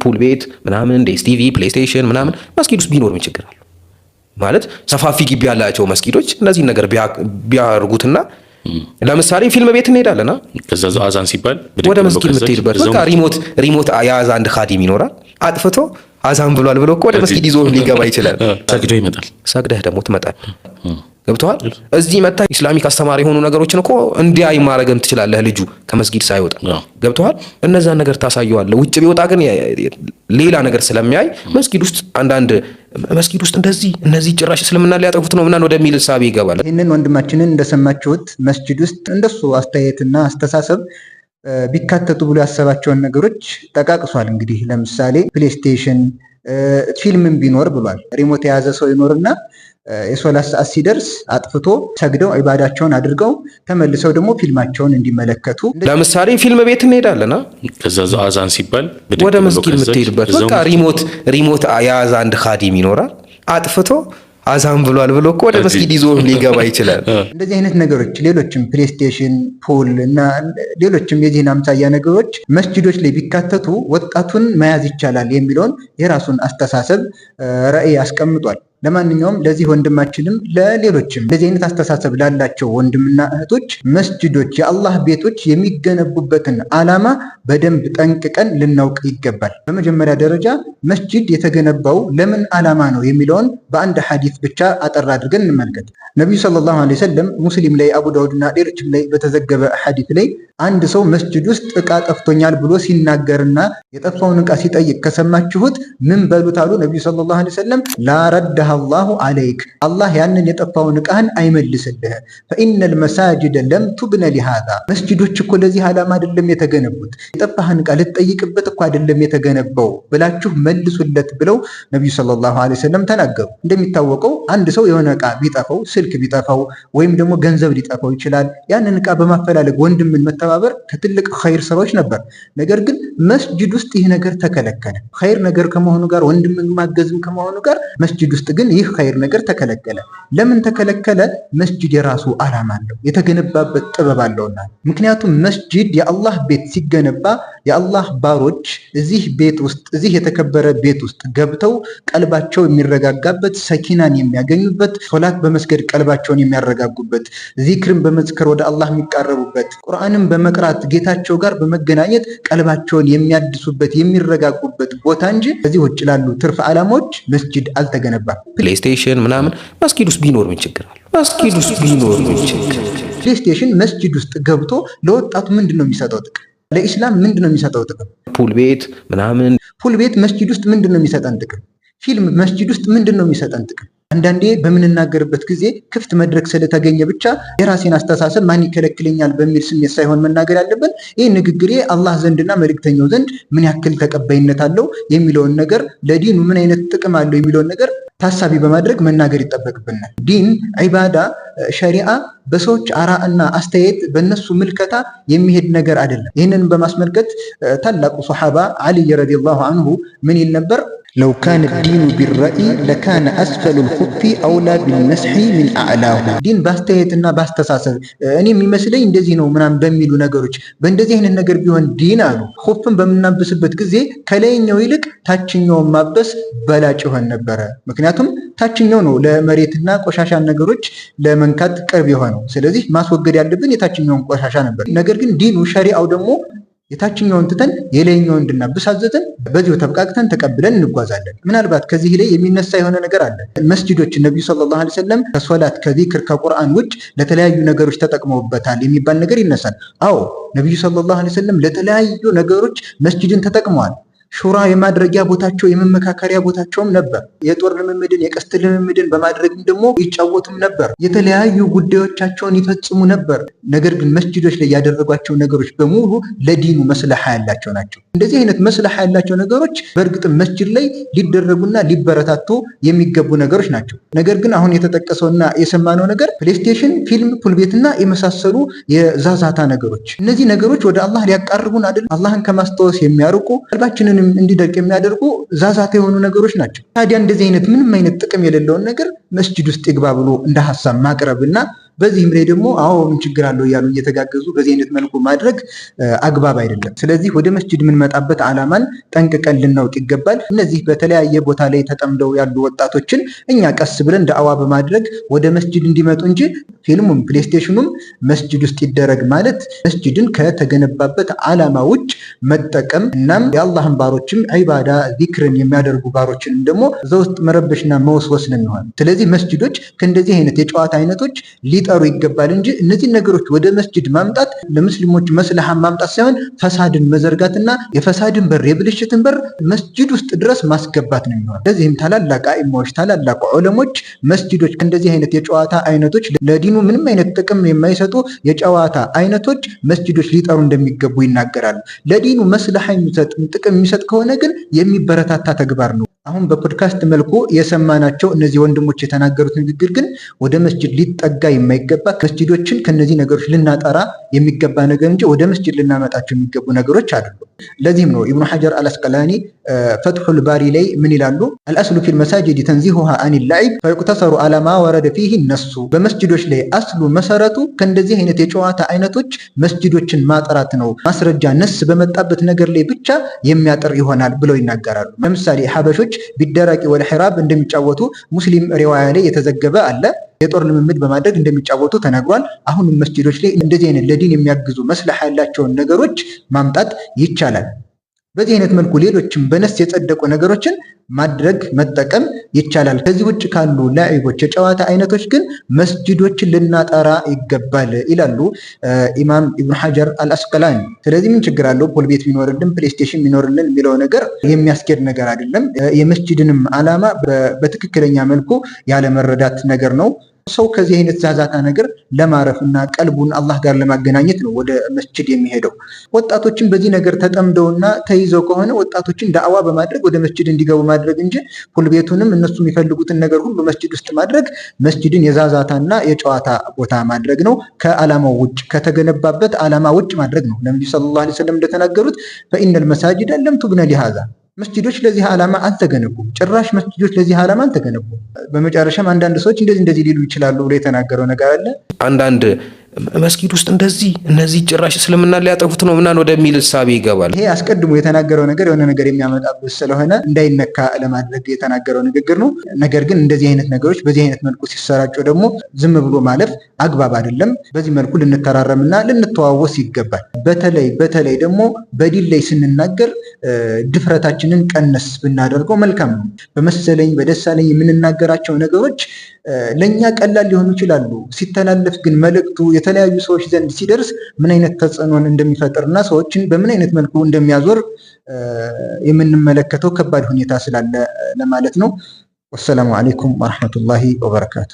ፑል ቤት ምናምን ዲኤስቲቪ ፕሌይስቴሽን ምናምን መስጊድ ውስጥ ቢኖር ምን ችግር አለው? ማለት ሰፋፊ ግቢ ያላቸው መስጊዶች እነዚህን ነገር ቢያርጉትና ለምሳሌ ፊልም ቤት እንሄዳለና ከዛ አዛን ሲባል ወደ መስጊድ የምትሄድበት በቃ ሪሞት የያዘ አንድ ኻዲም ይኖራል። አጥፍቶ አዛን ብሏል ብሎ እኮ ወደ መስጊድ ይዞ ሊገባ ይችላል። ሰግዶ ይመጣል። ሰግደህ ደግሞ ትመጣል። ገብቶሃል? እዚህ መታ ኢስላሚክ አስተማሪ የሆኑ ነገሮችን እኮ እንዲያይ ማድረግም ትችላለህ። ልጁ ከመስጊድ ሳይወጣ ገብቶሃል? እነዛን ነገር ታሳየዋለህ። ውጭ ቢወጣ ግን ሌላ ነገር ስለሚያይ መስጊድ ውስጥ አንዳንድ መስጊድ ውስጥ እነዚህ ጭራሽ እስልምና ሊያጠፉት ነው ምናምን ወደሚል ሳቢ ይገባል። ይህንን ወንድማችንን እንደሰማችሁት መስጂድ ውስጥ እንደሱ አስተያየትና አስተሳሰብ ቢካተቱ ብሎ ያሰባቸውን ነገሮች ጠቃቅሷል። እንግዲህ ለምሳሌ ፕሌይስቴሽን ፊልምን ቢኖር ብሏል። ሪሞት የያዘ ሰው ይኖርና የሶላት ሰዓት ሲደርስ አጥፍቶ ሰግደው ኢባዳቸውን አድርገው ተመልሰው ደግሞ ፊልማቸውን እንዲመለከቱ ለምሳሌ ፊልም ቤት እንሄዳለና ከዛ አዛን ሲባል ወደ መስጊድ የምትሄድበት በቃ ሪሞት የያዘ አንድ ኻዲም ይኖራል። አጥፍቶ አዛን ብሏል ብሎ እኮ ወደ መስጊድ ይዞ ሊገባ ይችላል። እንደዚህ አይነት ነገሮች ሌሎችም ፕሌይስቴሽን ፑል እና ሌሎችም የዚህን አምሳያ ነገሮች መስጂዶች ላይ ቢካተቱ ወጣቱን መያዝ ይቻላል የሚለውን የራሱን አስተሳሰብ ራዕይ አስቀምጧል። ለማንኛውም ለዚህ ወንድማችንም ለሌሎችም እንደዚህ አይነት አስተሳሰብ ላላቸው ወንድምና እህቶች መስጂዶች የአላህ ቤቶች የሚገነቡበትን ዓላማ በደንብ ጠንቅቀን ልናውቅ ይገባል። በመጀመሪያ ደረጃ መስጂድ የተገነባው ለምን ዓላማ ነው የሚለውን በአንድ ሐዲስ ብቻ አጠር አድርገን እንመልከት። ነቢዩ ሰለላሁ ዐለይሂ ወሰለም ሙስሊም ላይ አቡ ዳውድና ሌሎችም ላይ በተዘገበ ሐዲስ ላይ አንድ ሰው መስጂድ ውስጥ ዕቃ ጠፍቶኛል ብሎ ሲናገርና የጠፋውን ዕቃ ሲጠይቅ ከሰማችሁት ምን በሉት አሉ ነቢዩ ሰለላሁ ዐለይሂ ወሰለም ላረዳህ አላሁ አለይክ አላህ ያንን የጠፋውን ዕቃህን አይመልስልህ። ፈኢነል መሳጅደ ለም ቱብነ ሊሃዛ መስጂዶች እኮ ለዚህ ዓላማ አይደለም የተገነቡት፣ የጠፋህን ዕቃ ልትጠይቅበት እኮ አይደለም የተገነባው ብላችሁ መልሱለት ብለው ነቢዩ ሰለላሁ ዐለይሂ ወሰለም ተናገሩ። እንደሚታወቀው አንድ ሰው የሆነ ዕቃ ቢጠፋው ስልክ ቢጠፋው ወይም ደግሞ ገንዘብ ሊጠፋው ይችላል። ያንን ዕቃ በማፈላለግ ወንድምን መተባበር ከትልቅ ኸይር ስራዎች ነበር። ነገር ግን መስጂድ ውስጥ ይህ ነገር ተከለከለ። ኸይር ነገር ከመሆኑ ጋር ወንድምን ማገዝም ከመሆኑ ጋር መስጂድ ውስጥ ግን ይህ ኸይር ነገር ተከለከለ። ለምን ተከለከለ? መስጂድ የራሱ ዓላማ አለው፣ የተገነባበት ጥበብ አለውና። ምክንያቱም መስጂድ የአላህ ቤት ሲገነባ የአላህ ባሮች እዚህ ቤት ውስጥ እዚህ የተከበረ ቤት ውስጥ ገብተው ቀልባቸው የሚረጋጋበት፣ ሰኪናን የሚያገኙበት፣ ሶላት በመስገድ ቀልባቸውን የሚያረጋጉበት፣ ዚክርን በመዝከር ወደ አላህ የሚቃረቡበት፣ ቁርአንን በመቅራት ጌታቸው ጋር በመገናኘት ቀልባቸውን የሚያድሱበት የሚረጋጉበት ቦታ እንጂ ከዚህ ውጭ ላሉ ትርፍ ዓላማዎች መስጂድ አልተገነባም። ፕሌይስቴሽን ምናምን መስጊድ ውስጥ ቢኖር ምን ችግር አለ? መስጊድ ውስጥ ቢኖር ምን ችግር? ፕሌይስቴሽን መስጂድ ውስጥ ገብቶ ለወጣቱ ምንድነው የሚሰጠው ጥቅም? ለኢስላም ምንድነው የሚሰጠው ጥቅም? ፑል ቤት ምናምን ፑል ቤት መስጂድ ውስጥ ምንድነው የሚሰጠን ጥቅም? ፊልም መስጂድ ውስጥ ምንድነው የሚሰጠን ጥቅም? አንዳንዴ በምንናገርበት ጊዜ ክፍት መድረክ ስለተገኘ ብቻ የራሴን አስተሳሰብ ማን ይከለክለኛል በሚል ስሜት ሳይሆን መናገር ያለብን ይህ ንግግሬ አላህ ዘንድና መልእክተኛው ዘንድ ምን ያክል ተቀባይነት አለው የሚለውን ነገር፣ ለዲኑ ምን አይነት ጥቅም አለው የሚለውን ነገር ታሳቢ በማድረግ መናገር ይጠበቅብናል። ዲን፣ ዒባዳ፣ ሸሪዓ በሰዎች አራእና አስተያየት በእነሱ ምልከታ የሚሄድ ነገር አይደለም። ይህንን በማስመልከት ታላቁ ሶሓባ ዓሊይ ረዲየላሁ አንሁ ምን ይል ነበር? ለው ካነ ዲኑ ቢረኢ ለካነ አስፈሉ ልኹፊ አውላ ቢልመስሒ ሚን አዕላሁ። ዲን በአስተያየትና በአስተሳሰብ እኔ የሚመስለኝ እንደዚህ ነው ምናምን በሚሉ ነገሮች በእንደዚህ አይነት ነገር ቢሆን ዲን አሉ ኹፍን በምናብስበት ጊዜ ከላይኛው ይልቅ ታችኛውን ማበስ በላጭ ይሆን ነበረ። ምክንያቱም ታችኛው ነው ለመሬትና ቆሻሻን ነገሮች ለመንካት ቅርብ የሆነው። ስለዚህ ማስወገድ ያለብን የታችኛውን ቆሻሻ ነበር። ነገር ግን ዲኑ ሸሪዓው ደግሞ የታችኛውን ትተን የላይኛውን እንድናብስ አዘዘን። በዚሁ ተብቃቅተን ተቀብለን እንጓዛለን። ምናልባት ከዚህ ላይ የሚነሳ የሆነ ነገር አለ። መስጂዶች ነቢዩ ሰለላሁ ዐለይሂ ወሰለም ከሶላት ከዚክር ከቁርአን ውጭ ለተለያዩ ነገሮች ተጠቅመውበታል የሚባል ነገር ይነሳል። አዎ ነቢዩ ሰለላሁ ዐለይሂ ወሰለም ለተለያዩ ነገሮች መስጂድን ተጠቅመዋል። ሹራ የማድረጊያ ቦታቸው የመመካከሪያ ቦታቸውም ነበር። የጦር ልምምድን የቀስት ልምምድን በማድረግም ደግሞ ይጫወቱም ነበር። የተለያዩ ጉዳዮቻቸውን ይፈጽሙ ነበር። ነገር ግን መስጂዶች ላይ ያደረጓቸው ነገሮች በሙሉ ለዲኑ መስለሓ ያላቸው ናቸው። እንደዚህ አይነት መስለሓ ያላቸው ነገሮች በእርግጥም መስጂድ ላይ ሊደረጉና ሊበረታቱ የሚገቡ ነገሮች ናቸው። ነገር ግን አሁን የተጠቀሰውና የሰማነው ነገር ፕሌይስቴሽን፣ ፊልም፣ ፑል ቤትና የመሳሰሉ የዛዛታ ነገሮች፣ እነዚህ ነገሮች ወደ አላህ ሊያቃርቡን አይደል፣ አላህን ከማስታወስ የሚያርቁ ቀልባችንን እንዲደርቅ የሚያደርጉ ዛዛታ የሆኑ ነገሮች ናቸው። ታዲያ እንደዚህ አይነት ምንም አይነት ጥቅም የሌለውን ነገር መስጂድ ውስጥ ይግባ ብሎ እንደ ሐሳብ ማቅረብና በዚህም ላይ ደግሞ አዎ ምን ችግር አለው እያሉ እየተጋገዙ በዚህ አይነት መልኩ ማድረግ አግባብ አይደለም። ስለዚህ ወደ መስጂድ የምንመጣበት ዓላማን ጠንቅቀን ልናውቅ ይገባል። እነዚህ በተለያየ ቦታ ላይ ተጠምደው ያሉ ወጣቶችን እኛ ቀስ ብለን ዳዕዋ በማድረግ ወደ መስጂድ እንዲመጡ እንጂ ፊልሙም ፕሌይስቴሽኑም መስጂድ ውስጥ ይደረግ ማለት መስጂድን ከተገነባበት ዓላማ ውጭ መጠቀም እናም የአላህን ባሮችም ዒባዳ ዚክርን የሚያደርጉ ባሮችንም ደግሞ እዛ ውስጥ መረበሽና መወስወስ ነው የሚሆነው። ስለዚህ መስጂዶች ከእንደዚህ አይነት የጨዋታ አይነቶች ሊጠሩ ይገባል እንጂ እነዚህ ነገሮች ወደ መስጂድ ማምጣት ለሙስሊሞች መስለሃን ማምጣት ሳይሆን ፈሳድን መዘርጋትና የፈሳድን በር የብልሽትን በር መስጂድ ውስጥ ድረስ ማስገባት ነው የሚሆነው። ለዚህም ታላላቅ አኢማዎች ታላላቅ ዑለሞች መስጂዶች ከእንደዚህ አይነት የጨዋታ አይነቶች ለዲኑ ምንም አይነት ጥቅም የማይሰጡ የጨዋታ አይነቶች መስጂዶች ሊጠሩ እንደሚገቡ ይናገራሉ። ለዲኑ መስለሃ የሚሰጥ ጥቅም የሚሰጥ ከሆነ ግን የሚበረታታ ተግባር ነው። አሁን በፖድካስት መልኩ የሰማናቸው እነዚህ ወንድሞች የተናገሩት ንግግር ግን ወደ መስጂድ ሊጠጋ የማይገባ መስጂዶችን ከነዚህ ነገሮች ልናጠራ የሚገባ ነገር እንጂ ወደ መስጂድ ልናመጣቸው የሚገቡ ነገሮች አይደሉም። ለዚህም ነው ኢብኑ ሐጀር አልአስቀላኒ ፈትሑል ባሪ ላይ ምን ይላሉ? አልአስሉ ፊል መሳጅድ ተንዚሁሃ አኒል ለዒብ ፈይቁተሰሩ ዐላ ማ ወረደ ፊህ ነሱ። በመስጂዶች ላይ አስሉ መሰረቱ ከእንደዚህ አይነት የጨዋታ አይነቶች መስጂዶችን ማጥራት ነው። ማስረጃ ነስ በመጣበት ነገር ላይ ብቻ የሚያጥር ይሆናል ብለው ይናገራሉ። ለምሳሌ ሐበሾች ቢደራቂ ወልሒራብ እንደሚጫወቱ ሙስሊም ሪዋያ ላይ የተዘገበ አለ። የጦር ልምምድ በማድረግ እንደሚጫወቱ ተነግሯል። አሁንም መስጂዶች ላይ እንደዚህ አይነት ለዲን የሚያግዙ መስለሃ ያላቸውን ነገሮች ማምጣት ይቻላል። በዚህ አይነት መልኩ ሌሎችም በነስ የጸደቁ ነገሮችን ማድረግ መጠቀም ይቻላል። ከዚህ ውጭ ካሉ ላዒቦች የጨዋታ አይነቶች ግን መስጂዶችን ልናጠራ ይገባል ይላሉ ኢማም ኢብኑ ሐጀር አልአስቀላኒ። ስለዚህ ምን ችግር አለው ፑል ቤት ቢኖርልን ፕሌይስቴሽን ቢኖርልን የሚለው ነገር የሚያስኬድ ነገር አይደለም። የመስጂድንም ዓላማ በትክክለኛ መልኩ ያለመረዳት ነገር ነው። ሰው ከዚህ አይነት ዛዛታ ነገር ለማረፍ እና ቀልቡን አላህ ጋር ለማገናኘት ነው ወደ መስጂድ የሚሄደው። ወጣቶችን በዚህ ነገር ተጠምደውና ተይዘው ከሆነ ወጣቶችን ዳዕዋ በማድረግ ወደ መስጂድ እንዲገቡ ማድረግ እንጂ ፑል ቤቱንም እነሱ የሚፈልጉትን ነገር ሁሉ መስጂድ ውስጥ ማድረግ መስጂድን የዛዛታና የጨዋታ ቦታ ማድረግ ነው። ከዓላማው ውጭ ከተገነባበት ዓላማ ውጭ ማድረግ ነው። ነብዩ ሰለላሁ ዐለይሂ ወሰለም እንደተናገሩት ፈኢነል መሳጅደ ለም ቱብነ ሊሃዛ መስጂዶች ለዚህ ዓላማ አልተገነቡም። ጭራሽ መስጂዶች ለዚህ ዓላማ አልተገነቡም። በመጨረሻም አንዳንድ ሰዎች እንደዚህ ሊሉ ይችላሉ ብሎ የተናገረው ነገር አለ። አንዳንድ መስጊድ ውስጥ እነዚህ ጭራሽ እስልምና ሊያጠፉት ነው ምናምን ወደሚል እሳቤ ይገባል። ይሄ አስቀድሞ የተናገረው ነገር የሆነ ነገር የሚያመጣበት ስለሆነ እንዳይነካ ለማድረግ የተናገረው ንግግር ነው። ነገር ግን እንደዚህ አይነት ነገሮች በዚህ አይነት መልኩ ሲሰራጩ ደግሞ ዝም ብሎ ማለፍ አግባብ አይደለም። በዚህ መልኩ ልንተራረምና ልንተዋወስ ይገባል። በተለይ ደግሞ በዲን ላይ ስንናገር ድፍረታችንን ቀነስ ብናደርገው መልካም ነው። በመሰለኝ በደሳለኝ የምንናገራቸው ነገሮች ለኛ ቀላል ሊሆኑ ይችላሉ። ሲተላለፍ ግን መልእክቱ የተለያዩ ሰዎች ዘንድ ሲደርስ ምን አይነት ተጽዕኖን እንደሚፈጥርና ሰዎችን በምን አይነት መልኩ እንደሚያዞር የምንመለከተው ከባድ ሁኔታ ስላለ ለማለት ነው። ወሰላሙ አለይኩም ወራህመቱላሂ ወበረካቱ።